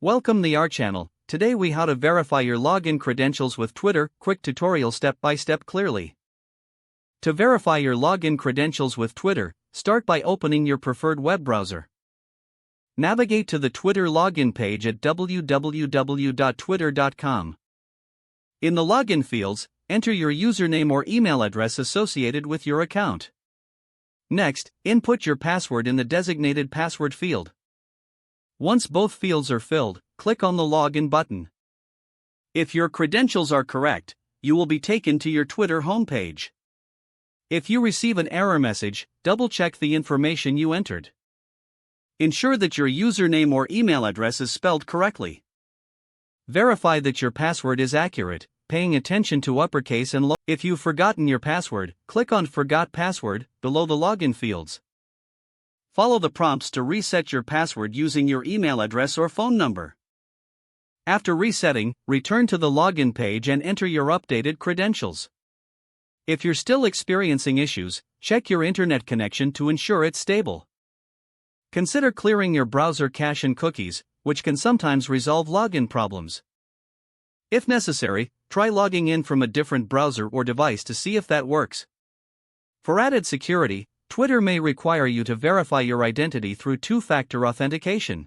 Welcome to our channel. Today we how to verify your login credentials with Twitter, quick tutorial step by step clearly. To verify your login credentials with Twitter, start by opening your preferred web browser. Navigate to the Twitter login page at www.twitter.com. In the login fields, enter your username or email address associated with your account. Next, input your password in the designated password field. Once both fields are filled, click on the Login button. If your credentials are correct, you will be taken to your Twitter homepage. If you receive an error message, double-check the information you entered. Ensure that your username or email address is spelled correctly. Verify that your password is accurate, paying attention to uppercase and lowercase. If you've forgotten your password, click on Forgot Password below the login fields. Follow the prompts to reset your password using your email address or phone number. After resetting, return to the login page and enter your updated credentials. If you're still experiencing issues, check your internet connection to ensure it's stable. Consider clearing your browser cache and cookies, which can sometimes resolve login problems. If necessary, try logging in from a different browser or device to see if that works. For added security, Twitter may require you to verify your identity through two-factor authentication.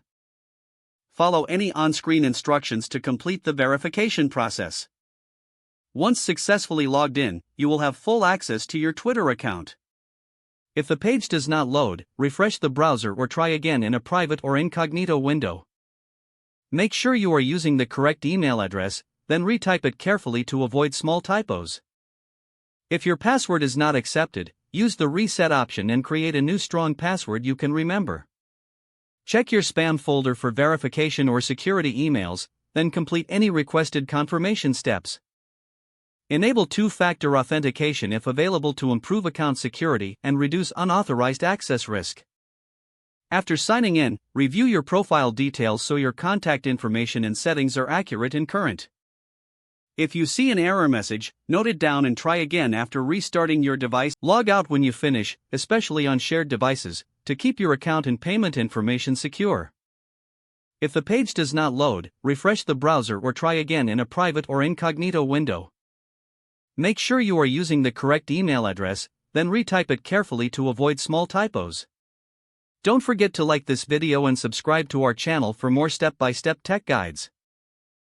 Follow any on-screen instructions to complete the verification process. Once successfully logged in, you will have full access to your Twitter account. If the page does not load, refresh the browser or try again in a private or incognito window. Make sure you are using the correct email address, then retype it carefully to avoid small typos. If your password is not accepted, use the reset option and create a new strong password you can remember. Check your spam folder for verification or security emails, then complete any requested confirmation steps. Enable two-factor authentication if available to improve account security and reduce unauthorized access risk. After signing in, review your profile details so your contact information and settings are accurate and current. If you see an error message, note it down and try again after restarting your device. Log out when you finish, especially on shared devices, to keep your account and payment information secure. If the page does not load, refresh the browser or try again in a private or incognito window. Make sure you are using the correct email address, then retype it carefully to avoid small typos. Don't forget to like this video and subscribe to our channel for more step-by-step tech guides.